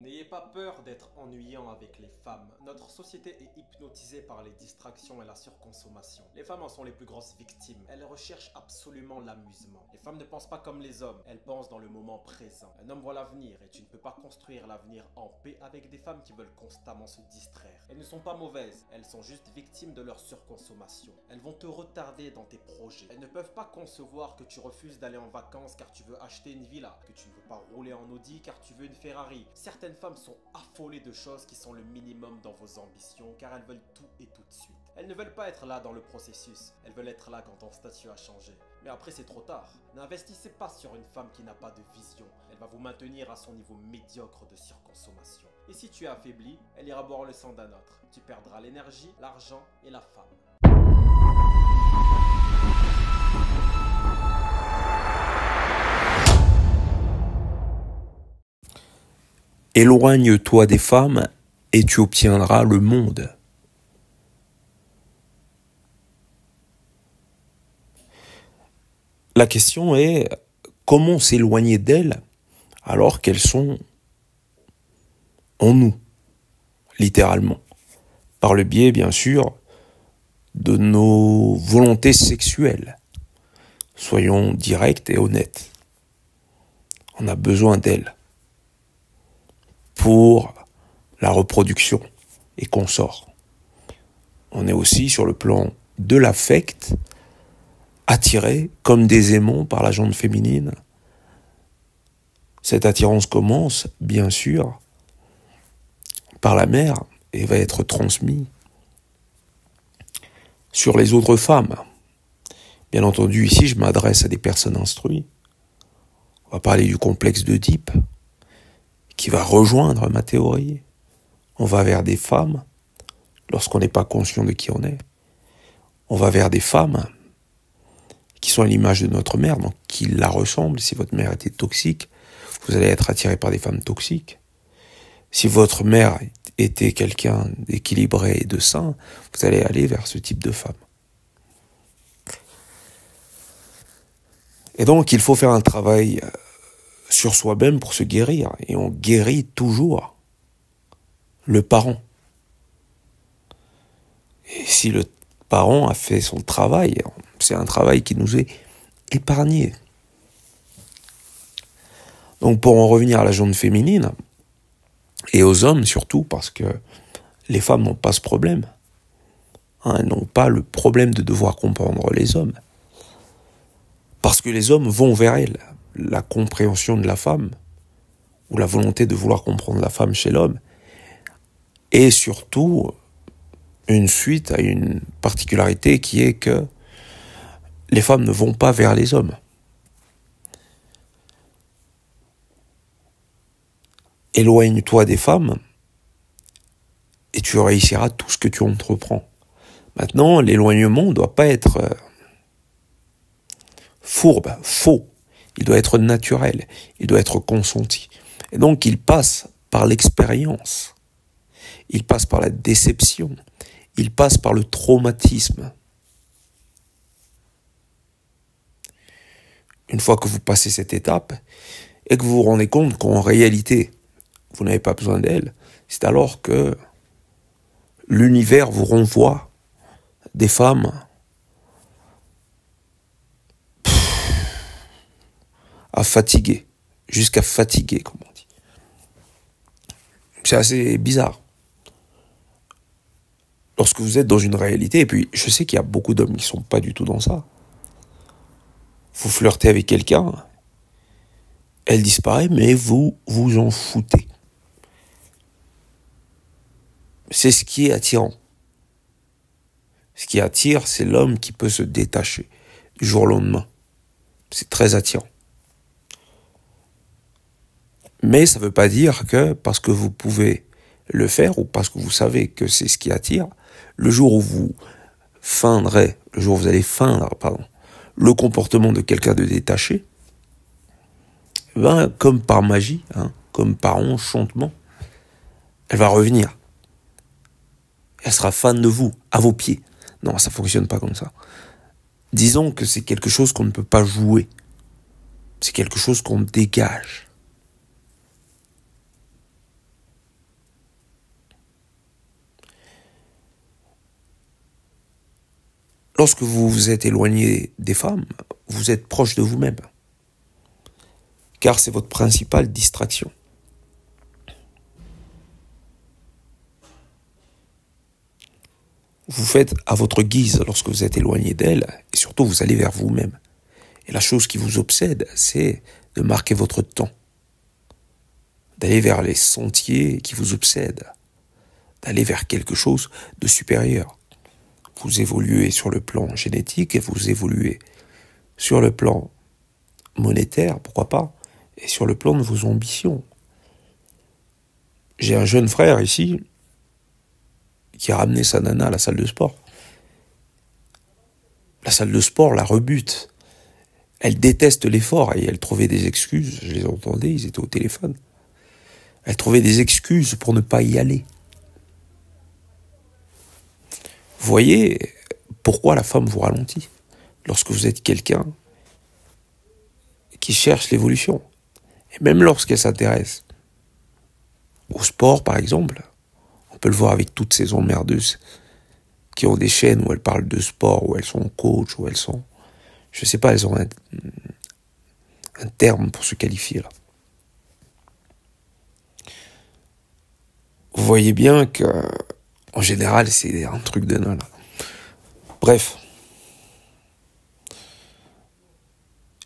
N'ayez pas peur d'être ennuyant avec les femmes. Notre société est hypnotisée par les distractions et la surconsommation. Les femmes en sont les plus grosses victimes. Elles recherchent absolument l'amusement. Les femmes ne pensent pas comme les hommes. Elles pensent dans le moment présent. Un homme voit l'avenir et tu ne peux pas construire l'avenir en paix avec des femmes qui veulent constamment se distraire. Elles ne sont pas mauvaises. Elles sont juste victimes de leur surconsommation. Elles vont te retarder dans tes projets. Elles ne peuvent pas concevoir que tu refuses d'aller en vacances car tu veux acheter une villa, que tu ne veux pas rouler en Audi car tu veux une Ferrari. Certaines femmes sont affolées de choses qui sont le minimum dans vos ambitions car elles veulent tout et tout de suite. Elles ne veulent pas être là dans le processus, elles veulent être là quand ton statut a changé. Mais après c'est trop tard. N'investissez pas sur une femme qui n'a pas de vision. Elle va vous maintenir à son niveau médiocre de surconsommation. Et si tu es affaibli, elle ira boire le sang d'un autre. Tu perdras l'énergie, l'argent et la femme. Éloigne-toi des femmes et tu obtiendras le monde. La question est, comment s'éloigner d'elles alors qu'elles sont en nous, littéralement, par le biais, bien sûr, de nos volontés sexuelles. Soyons directs et honnêtes. On a besoin d'elles pour la reproduction et consort. On est aussi sur le plan de l'affect, attiré comme des aimants par la jante féminine. Cette attirance commence, bien sûr, par la mère et va être transmise sur les autres femmes. Bien entendu, ici, je m'adresse à des personnes instruites. On va parler du complexe d'Oedipe, qui va rejoindre ma théorie. On va vers des femmes, lorsqu'on n'est pas conscient de qui on est. On va vers des femmes qui sont à l'image de notre mère, donc qui la ressemblent. Si votre mère était toxique, vous allez être attiré par des femmes toxiques. Si votre mère était quelqu'un d'équilibré et de sain, vous allez aller vers ce type de femme. Et donc, il faut faire un travail sur soi-même pour se guérir. Et on guérit toujours le parent. Et si le parent a fait son travail, c'est un travail qui nous est épargné. Donc pour en revenir à la jante féminine, et aux hommes surtout, parce que les femmes n'ont pas ce problème. Elles n'ont pas le problème de devoir comprendre les hommes. Parce que les hommes vont vers elles. La compréhension de la femme, ou la volonté de vouloir comprendre la femme chez l'homme, est surtout une suite à une particularité qui est que les femmes ne vont pas vers les hommes. Éloigne-toi des femmes et tu réussiras tout ce que tu entreprends. Maintenant, l'éloignement ne doit pas être fourbe, faux. Il doit être naturel, il doit être consenti. Et donc, il passe par l'expérience, il passe par la déception, il passe par le traumatisme. Une fois que vous passez cette étape et que vous vous rendez compte qu'en réalité, vous n'avez pas besoin d'elle, c'est alors que l'univers vous renvoie des femmes à fatiguer, jusqu'à fatiguer, comme on dit. C'est assez bizarre. Lorsque vous êtes dans une réalité, et puis je sais qu'il y a beaucoup d'hommes qui ne sont pas du tout dans ça. Vous flirtez avec quelqu'un, elle disparaît, mais vous vous en foutez. C'est ce qui est attirant. Ce qui attire, c'est l'homme qui peut se détacher du jour au lendemain. C'est très attirant. Mais ça ne veut pas dire que parce que vous pouvez le faire ou parce que vous savez que c'est ce qui attire, le jour où vous allez feindre, le comportement de quelqu'un de détaché, comme par magie, comme par enchantement, elle va revenir. Elle sera fan de vous, à vos pieds. Non, ça ne fonctionne pas comme ça. Disons que c'est quelque chose qu'on ne peut pas jouer. C'est quelque chose qu'on dégage. lorsque vous vous êtes éloigné des femmes, vous êtes proche de vous-même. Car c'est votre principale distraction. Vous faites à votre guise lorsque vous êtes éloigné d'elle, et surtout vous allez vers vous-même. Et la chose qui vous obsède, c'est de marquer votre temps, d'aller vers les sentiers qui vous obsèdent, d'aller vers quelque chose de supérieur. Vous évoluez sur le plan génétique et vous évoluez sur le plan monétaire, pourquoi pas, et sur le plan de vos ambitions. J'ai un jeune frère ici qui a ramené sa nana à la salle de sport. La salle de sport la rebute. Elle déteste l'effort et elle trouvait des excuses. Je les entendais, ils étaient au téléphone. Elle trouvait des excuses pour ne pas y aller. Vous voyez pourquoi la femme vous ralentit lorsque vous êtes quelqu'un qui cherche l'évolution. Et même lorsqu'elle s'intéresse au sport, par exemple, on peut le voir avec toutes ces emmerdeuses qui ont des chaînes où elles parlent de sport, où elles sont coach, où elles sont... Je sais pas, elles ont un terme pour se qualifier là. Vous voyez bien que, en général, c'est un truc de nana. Bref.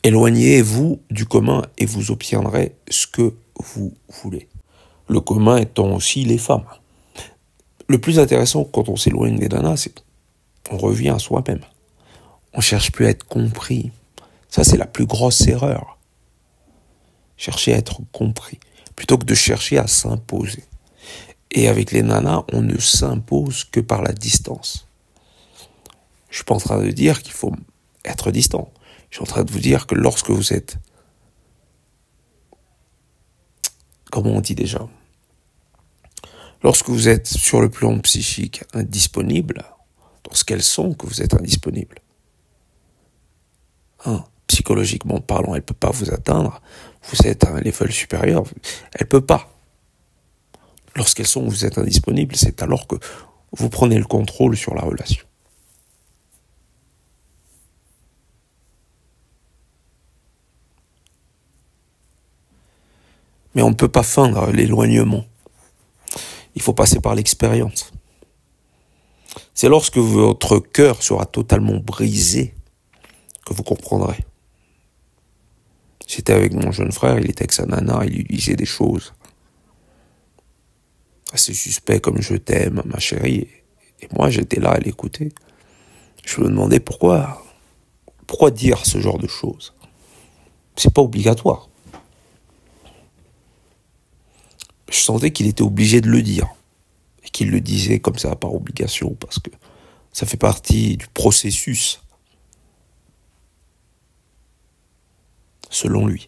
Éloignez-vous du commun et vous obtiendrez ce que vous voulez. Le commun étant aussi les femmes. Le plus intéressant quand on s'éloigne des nanas, c'est qu'on revient à soi-même. On cherche plus à être compris. Ça, c'est la plus grosse erreur. Chercher à être compris, plutôt que de chercher à s'imposer. Et avec les nanas, on ne s'impose que par la distance. Je suis pas en train de dire qu'il faut être distant. Je suis en train de vous dire que lorsque vous êtes... Comment on dit déjà ? Lorsque vous êtes sur le plan psychique indisponible, dans ce qu'elles sont que vous êtes indisponible. Psychologiquement parlant, elle ne peut pas vous atteindre. Vous êtes à un level supérieur. Elle ne peut pas. Lorsqu'elles sont où vous êtes indisponible, c'est alors que vous prenez le contrôle sur la relation. Mais on ne peut pas feindre l'éloignement. Il faut passer par l'expérience. C'est lorsque votre cœur sera totalement brisé que vous comprendrez. J'étais avec mon jeune frère, il était avec sa nana, il lui disait des choses assez suspectes comme je t'aime, ma chérie. Et moi, j'étais là à l'écouter. Je me demandais pourquoi dire ce genre de choses. C'est pas obligatoire. Je sentais qu'il était obligé de le dire. Et qu'il le disait comme ça par obligation, parce que ça fait partie du processus. Selon lui.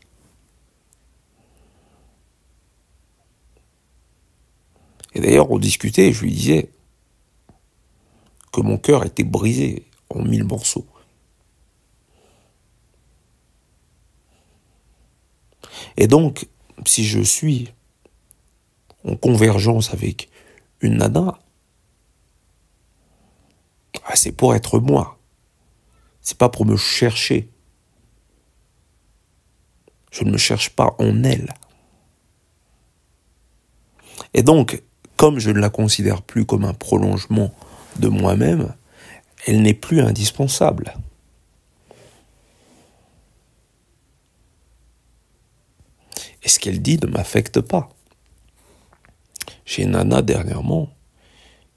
Et d'ailleurs, on discutait et je lui disais que mon cœur était brisé en 1000 morceaux. Et donc, si je suis en convergence avec une nana, c'est pour être moi. C'est pas pour me chercher. Je ne me cherche pas en elle. Et donc, comme je ne la considère plus comme un prolongement de moi-même, elle n'est plus indispensable. Et ce qu'elle dit ne m'affecte pas. J'ai une nana dernièrement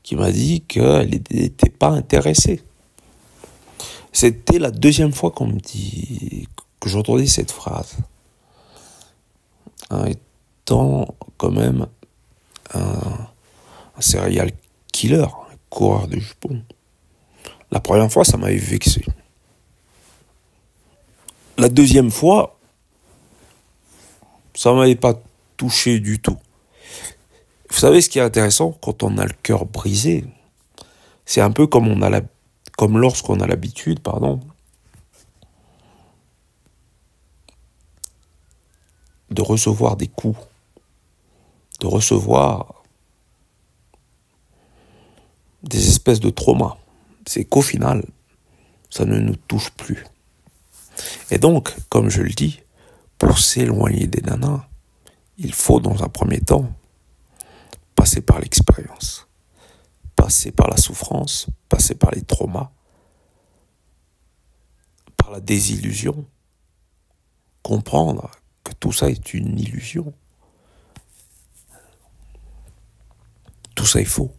qui m'a dit qu'elle n'était pas intéressée. C'était la deuxième fois qu'on me dit que j'entendais cette phrase. Étant quand même un serial killer, un coureur de jupons. La première fois, ça m'avait vexé. La deuxième fois, ça m'avait pas touché du tout. Vous savez ce qui est intéressant quand on a le cœur brisé, c'est un peu comme lorsqu'on a l'habitude, de recevoir des coups, de recevoir des espèces de traumas. C'est qu'au final, Ça ne nous touche plus. Et donc, comme je le dis, pour s'éloigner des nanas, il faut dans un premier temps passer par l'expérience, passer par la souffrance, passer par les traumas, par la désillusion, comprendre que tout ça est une illusion. Tout ça est faux.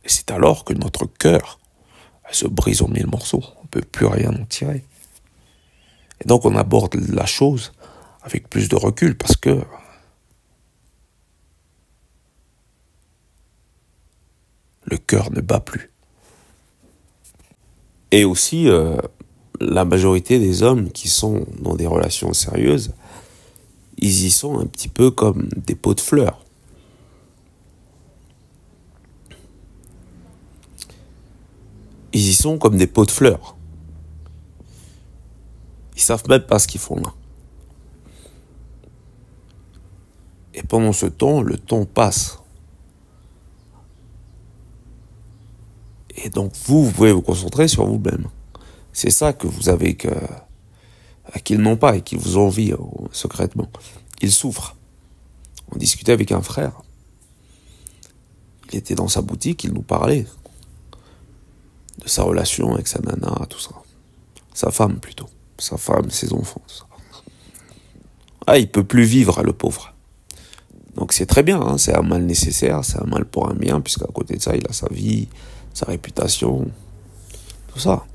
Et c'est alors que notre cœur se brise en mille morceaux. On ne peut plus rien en tirer. Et donc on aborde la chose avec plus de recul parce que le cœur ne bat plus. Et aussi, la majorité des hommes qui sont dans des relations sérieuses, ils y sont un petit peu comme des pots de fleurs. Ils y sont comme des pots de fleurs. Ils savent même pas ce qu'ils font là. Et pendant ce temps, le temps passe. Et donc vous pouvez vous concentrer sur vous-même. C'est ça que vous avez qu'ils n'ont pas et qu'ils vous envient secrètement. Ils souffrent. On discutait avec un frère. Il était dans sa boutique, il nous parlait de sa relation avec sa nana, tout ça. Sa femme plutôt. Sa femme, ses enfants, tout ça. Ah, il peut plus vivre, le pauvre. Donc c'est très bien, hein, c'est un mal nécessaire, c'est un mal pour un bien, puisqu'à côté de ça, il a sa vie, sa réputation, tout ça.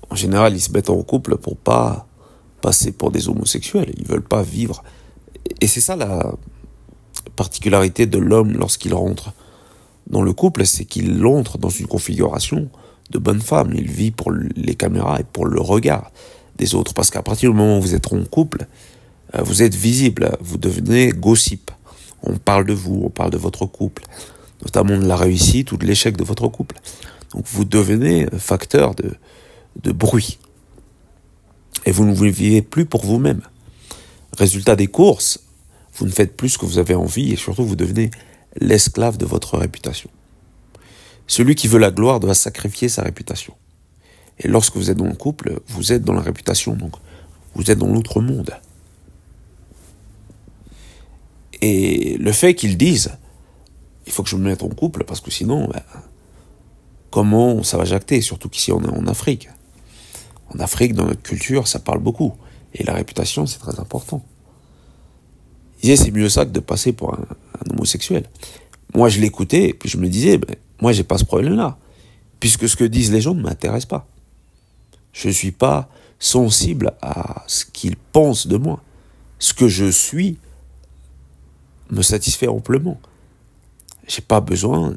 En général, ils se mettent en couple pour pas passer pour des homosexuels. Ils veulent pas vivre. Et c'est ça la particularité de l'homme lorsqu'il rentre dans le couple, c'est qu'il entre dans une configuration de bonne femme. Il vit pour les caméras et pour le regard des autres. Parce qu'à partir du moment où vous êtes en couple, vous êtes visible, vous devenez gossip. On parle de vous, on parle de votre couple, notamment de la réussite ou de l'échec de votre couple. Donc vous devenez facteur de bruit. Et vous ne vous vivez plus pour vous-même. Résultat des courses, vous ne faites plus ce que vous avez envie et surtout vous devenez l'esclave de votre réputation. Celui qui veut la gloire doit sacrifier sa réputation. Et lorsque vous êtes dans le couple, vous êtes dans la réputation, donc vous êtes dans l'autre monde. Et le fait qu'ils disent, il faut que je me mette en couple parce que sinon, comment ça va jacter, surtout qu'ici on est en Afrique. En Afrique, dans notre culture, ça parle beaucoup. Et la réputation, c'est très important. Ils disaient, c'est mieux ça que de passer pour un homosexuel. Moi, je l'écoutais, et puis je me disais, moi, j'ai pas ce problème-là. Puisque ce que disent les gens ne m'intéresse pas. Je ne suis pas sensible à ce qu'ils pensent de moi. Ce que je suis me satisfait amplement. J'ai pas besoin,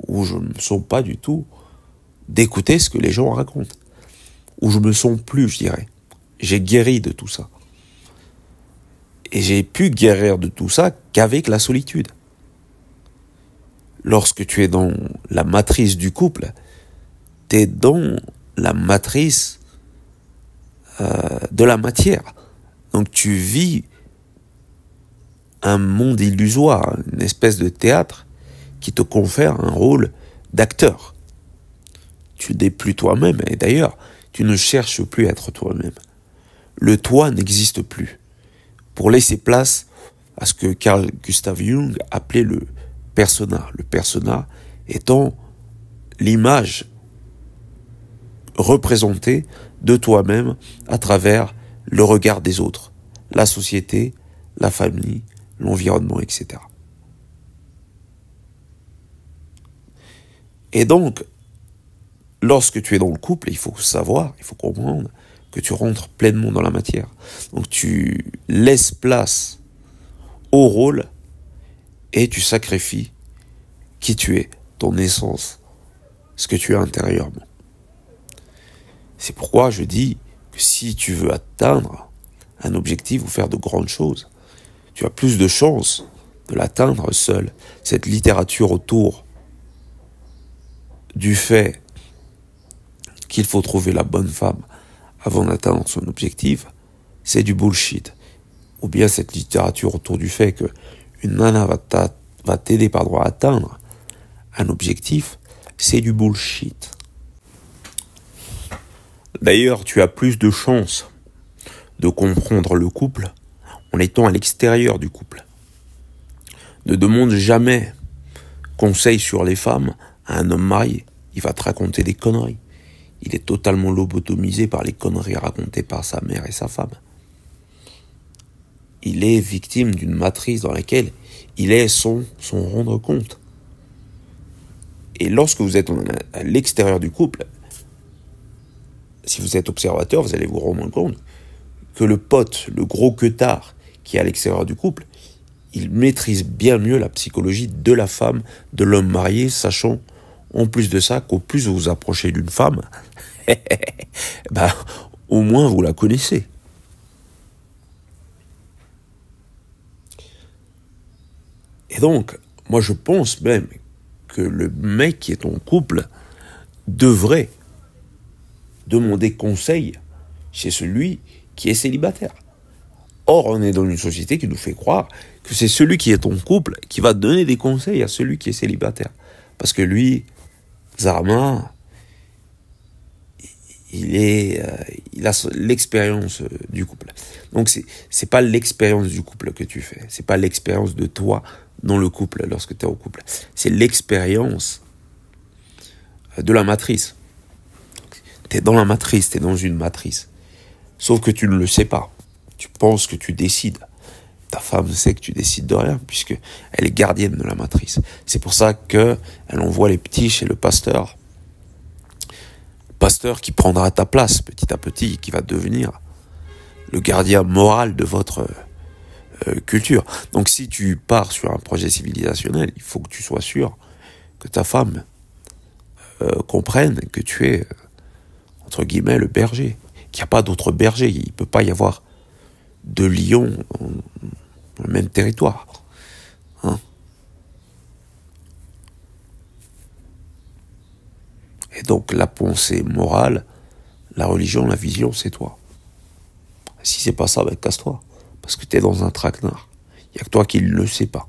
ou je me sens pas du tout, d'écouter ce que les gens racontent. Ou je me sens plus, je dirais. J'ai guéri de tout ça. Et j'ai pu guérir de tout ça qu'avec la solitude. Lorsque tu es dans la matrice du couple, tu es dans la matrice de la matière. Donc tu vis un monde illusoire, une espèce de théâtre qui te confère un rôle d'acteur. Tu n'es plus toi-même, et d'ailleurs, tu ne cherches plus à être toi-même. Le toi n'existe plus. Pour laisser place à ce que Carl Gustav Jung appelait le persona. Le persona étant l'image représentée de toi-même à travers le regard des autres, la société, la famille, l'environnement, etc. Et donc, lorsque tu es dans le couple, il faut savoir, il faut comprendre que tu rentres pleinement dans la matière. Donc tu laisses place au rôle et tu sacrifies qui tu es, ton essence, ce que tu es intérieurement. C'est pourquoi je dis que si tu veux atteindre un objectif ou faire de grandes choses, tu as plus de chances de l'atteindre seul. Cette littérature autour du fait qu'il faut trouver la bonne femme avant d'atteindre son objectif, c'est du bullshit. Ou bien cette littérature autour du fait que une nana va t'aider à atteindre un objectif, c'est du bullshit. D'ailleurs, tu as plus de chances de comprendre le couple en étant à l'extérieur du couple. Ne demande jamais conseil sur les femmes à un homme marié. Il va te raconter des conneries. Il est totalement lobotomisé par les conneries racontées par sa mère et sa femme. Il est victime d'une matrice dans laquelle il est son rendre compte. Et lorsque vous êtes à l'extérieur du couple, si vous êtes observateur, vous allez vous rendre compte que le pote, le gros queutard qui est à l'extérieur du couple, il maîtrise bien mieux la psychologie de la femme, de l'homme marié, sachant en plus de ça qu'au plus vous vous approchez d'une femme, au moins vous la connaissez. Et donc, moi je pense même que le mec qui est en couple devrait demander conseil chez celui qui est célibataire. Or, on est dans une société qui nous fait croire que c'est celui qui est en couple qui va donner des conseils à celui qui est célibataire. Parce que lui, Zarma, il a l'expérience du couple. Donc, c'est pas l'expérience du couple que tu fais. C'est pas l'expérience de toi dans le couple lorsque tu es au couple. C'est l'expérience de la matrice. Tu es dans la matrice, tu es dans une matrice. Sauf que tu ne le sais pas. Tu penses que tu décides. Ta femme sait que tu décides de rien, puisque elle est gardienne de la matrice. C'est pour ça qu'elle envoie les petits chez le pasteur. Pasteur qui prendra ta place petit à petit, qui va devenir le gardien moral de votre culture. Donc si tu pars sur un projet civilisationnel, il faut que tu sois sûr que ta femme comprenne que tu es, entre guillemets, le berger. Qu'il n'y a pas d'autre berger. Il ne peut pas y avoir de lions dans le même territoire. Hein? Et donc la pensée morale, la religion, la vision, c'est toi. Si c'est pas ça, casse-toi. Parce que tu es dans un traquenard. Il n'y a que toi qui ne le sais pas.